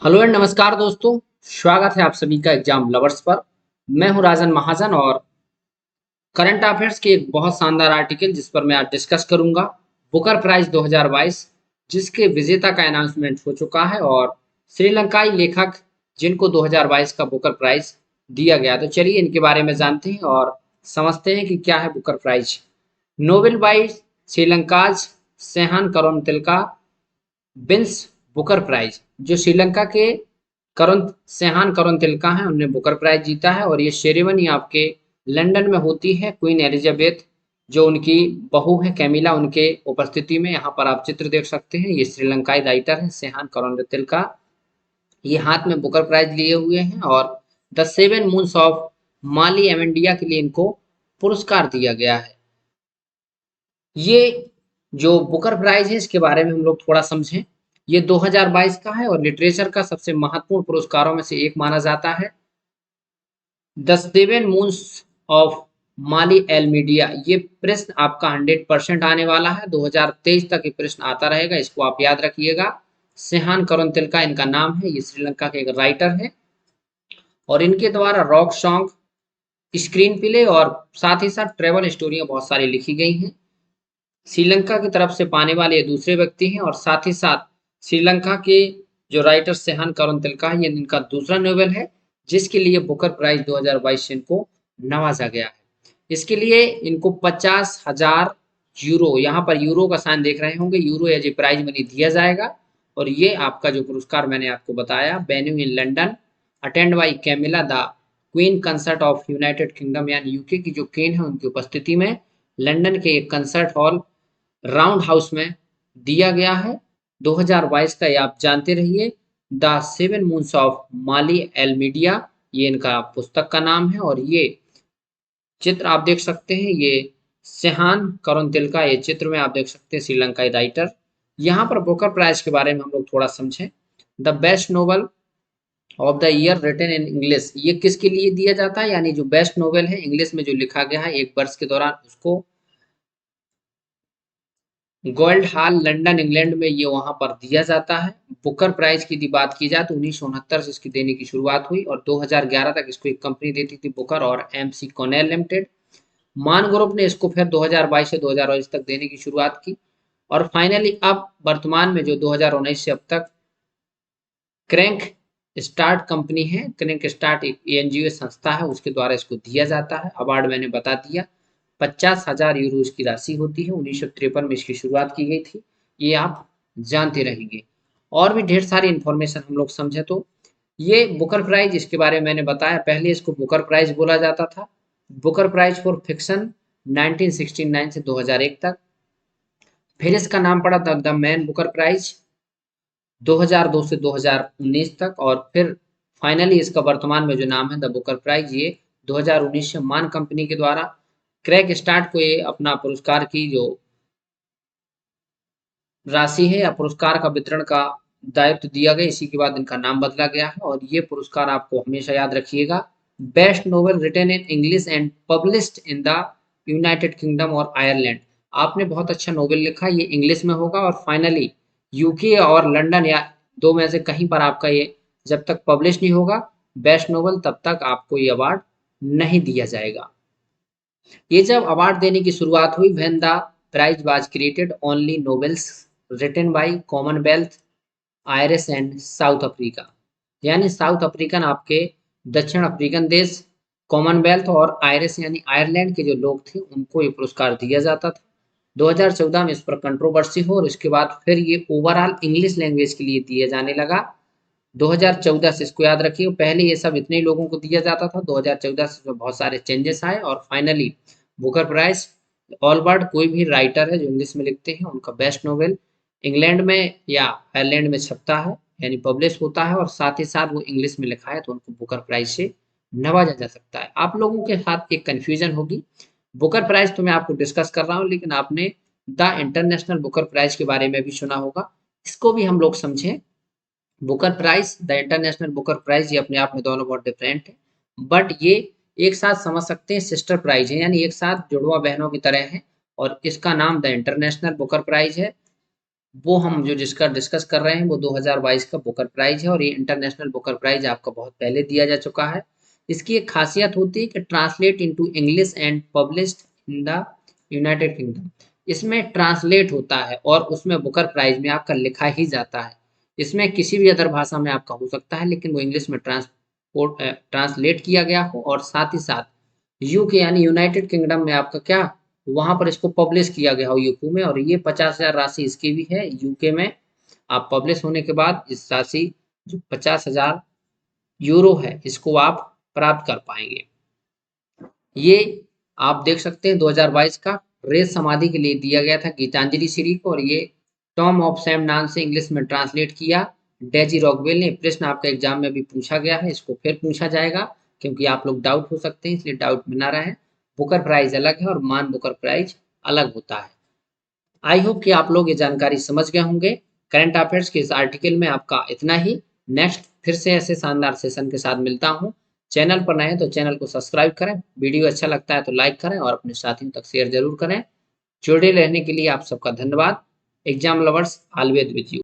Hello and नमस्कार दोस्तों। स्वागत है आप सभी का एग्जाम लवर्स पर। मैं हूं राजन महाजन और करंट अफेयर्स के एक बहुत शानदार आर्टिकल जिस पर मैं आज डिस्कस करूंगा बुकर प्राइज 2022 जिसके विजेता का अनाउंसमेंट हो चुका है और श्रीलंकाई लेखक जिनको 2022 का बुकर प्राइज दिया गया। तो चलिए इनके बारे में जानते हैं और समझते हैं कि क्या है Booker Prize. Novel by Sri Lanka's Shehan Karunatilaka wins Booker Prize. जो श्रीलंका के करुण सेहान करुणतिलका हैं उन्होंने बुकर प्राइज जीता है और ये सेरेमनी आपके लंदन में होती है। क्वीन एलिजाबेथ जो उनकी बहू है कैमिला उनके उपस्थिति में। यहाँ पर आप चित्र देख सकते हैं। ये श्रीलंकाई राइटर है सेहान करुणतिलका। ये हाथ में बुकर प्राइज लिए हुए हैं और द सेवन मून्स ऑफ माली एमेंडिया के लिए इनको पुरस्कार दिया गया है। ये जो बुकर प्राइज है इसके बारे में हम लोग थोड़ा समझें। ये 2022 का है और लिटरेचर का सबसे महत्वपूर्ण पुरस्कारों में से एक माना जाता है। The seven moons of Mali L media, ये प्रश्न आपका 100% आने वाला है। 2023 तक ये प्रश्न आता रहेगा, इसको आप याद रखिएगा। सेहान करुणतिलका इनका नाम है। ये श्रीलंका के एक राइटर है और इनके द्वारा रॉक सॉन्ग, स्क्रीन प्ले और साथ ही साथ ट्रेवल स्टोरियां बहुत सारी लिखी गई हैं। श्रीलंका की तरफ से पाने वाले ये दूसरे व्यक्ति हैं और साथ ही साथ श्रीलंका के जो राइटर सेहान करुणतिलका है ये इनका दूसरा नोवेल है जिसके लिए बुकर प्राइज 2022 से इनको नवाजा गया है। इसके लिए इनको 50,000 यूरो, यहाँ पर यूरो का साइन देख रहे होंगे, euro as a prize money दिया जाएगा। और ये आपका जो पुरस्कार मैंने आपको बताया venue in London, attend by Camilla the queen consort of United Kingdom, यानी यूके की जो क्वीन है उनकी उपस्थिति में लंदन के एक कंसर्ट हॉल राउंड हाउस में दिया गया है। 2022 का ये आप जानते रहिए। The seven moons of Mali L media, ये इनका पुस्तक का नाम है और ये चित्र आप देख सकते हैं। ये सेहान करुणतिलका, ये चित्र में आप देख सकते हैं श्रीलंकाई राइटर। यहाँ पर बुकर प्राइज के बारे में हम लोग थोड़ा समझें। The best novel of the year written in English, ये किसके लिए दिया जाता है, यानी जो बेस्ट नोवेल है इंग्लिश में जो लिखा गया है एक वर्ष के दौरान उसको गोल्ड हॉल लंदन इंग्लैंड में ये वहां पर दिया जाता है। बुकर प्राइज की यदि बात की जाए तो 1969 से इसकी देने की शुरुआत हुई और 2011 तक इसको एक कंपनी देती थी बुकर और एमसी कॉनेल लिमिटेड। मान ग्रुप ने इसको फिर 2022 से 2022 तक देने की शुरुआत की और फाइनली अब वर्तमान में जो 2019 से अब तक क्रैंक स्टार्ट कंपनी है, क्रैंक स्टार्ट एक एनजीओ संस्था है उसके द्वारा इसको दिया जाता है। अवार्ड मैंने बता दिया। 50,000 यूरो इसकी राशि होती है। 1953 में इसकी शुरुआत की गई थी। ये आप जानते रहेंगे। और भी ढेर सारी इंफॉर्मेशन हम लोग समझे तो ये बुकर प्राइज, इसके बारे में मैंने बताया। पहले इसको बुकर प्राइज बोला जाता था, बुकर प्राइज फॉर फिक्शन 1969 से 2001 तक। फिर इसका नाम पड़ा द मैन बुकर प्राइज 2002 से 2019 तक और फिर फाइनली इसका वर्तमान में जो नाम है द बुकर प्राइज, ये 2019 से मान कंपनी के द्वारा क्रैक स्टार्ट को ये अपना पुरस्कार की जो राशि है या पुरस्कार का वितरण का दायित्व दिया गया, इसी के बाद इनका नाम बदला गया है। और ये पुरस्कार आपको हमेशा याद रखिएगा, best novel written in English and published in the United Kingdom और आयरलैंड। आपने बहुत अच्छा नोवेल लिखा, ये इंग्लिश में होगा और फाइनली यूके और लंदन या दो में से कहीं पर आपका ये जब तक पब्लिश नहीं होगा बेस्ट नोवेल तब तक आपको ये अवार्ड नहीं दिया जाएगा। ये जब अवार्ड देने की शुरुआत हुई, when the prize was created only novels written by Commonwealth, Irish and South Africa, यानी साउथ अफ्रीकन आपके दक्षिण अफ्रीकन देश, कॉमनवेल्थ और आयरिश यानी आयरलैंड के जो लोग थे उनको ये पुरस्कार दिया जाता था। 2014 में इस पर कंट्रोवर्सी हो और इसके बाद फिर ये ओवरऑल इंग्लिश लैंग्वेज के लिए दिया जाने लगा। 2014 से इसको याद रखिए, पहले ये सब इतने ही लोगों को दिया जाता था। 2014 से इसमें बहुत सारे चेंजेस आए और finally Booker prize all world कोई भी राइटर है जो इंग्लिश में लिखते हैं उनका बेस्ट नोवेल इंग्लैंड में या आयरलैंड में छपता है यानी पब्लिश होता है और साथ ही साथ वो इंग्लिश में लिखा है तो उनको बुकर प्राइज से नवाजा जा सकता है। आप लोगों के साथ एक कन्फ्यूजन होगी, बुकर प्राइज तो मैं आपको डिस्कस कर रहा हूँ लेकिन आपने द इंटरनेशनल बुकर प्राइज के बारे में भी सुना होगा, इसको भी हम लोग समझें। Booker prize, the international Booker prize, ये अपने आप में दोनों बहुत डिफरेंट है बट ये एक साथ समझ सकते हैं, सिस्टर प्राइज है यानी एक साथ जुड़वा बहनों की तरह है और इसका नाम द इंटरनेशनल बुकर प्राइज है। वो हम जो जिसका डिस्कस कर रहे हैं वो 2022 का बुकर प्राइज है और ये इंटरनेशनल बुकर प्राइज आपका बहुत पहले दिया जा चुका है। इसकी एक खासियत होती है कि translate into English and published in the United kingdom. इसमें ट्रांसलेट होता है और उसमें बुकर प्राइज में आपका लिखा ही जाता है। इसमें किसी भी अदर भाषा में आपका हो सकता है लेकिन वो इंग्लिश में ट्रांसलेट किया गया हो और साथ ही साथ यूके यानी यूनाइटेड किंगडम में आपका क्या वहां पर इसको पब्लिश किया गया हो यूके में, और ये 50,000 राशि इसकी भी है यूके में। आप पब्लिश होने के बाद इस राशि जो 50,000 यूरो है इसको आप प्राप्त कर पाएंगे। ये आप देख सकते हैं 2022 का रेस समाधि के लिए दिया गया था गीतांजलि श्री को, और ये टॉम ऑफ सैम नाम से इंग्लिश में ट्रांसलेट किया डेजी रॉकवेल ने। प्रश्न आपका एग्जाम में भी पूछा गया है, इसको फिर पूछा जाएगा क्योंकि आप लोग डाउट हो सकते हैं, इसलिए डाउट में ना रहें। बुकर प्राइज अलग है और मान बुकर प्राइज अलग होता है। आई होप कि आप लोग ये जानकारी समझ गए होंगे। करंट अफेयर्स के इस आर्टिकल में आपका इतना ही। नेक्स्ट फिर से ऐसे शानदार सेशन के साथ मिलता हूँ। चैनल पर नए हैं तो चैनल को सब्सक्राइब करें, वीडियो अच्छा लगता है तो लाइक करें और अपने साथियों तक शेयर जरूर करें। जुड़े रहने के लिए आप सबका धन्यवाद। Exam lovers always with you.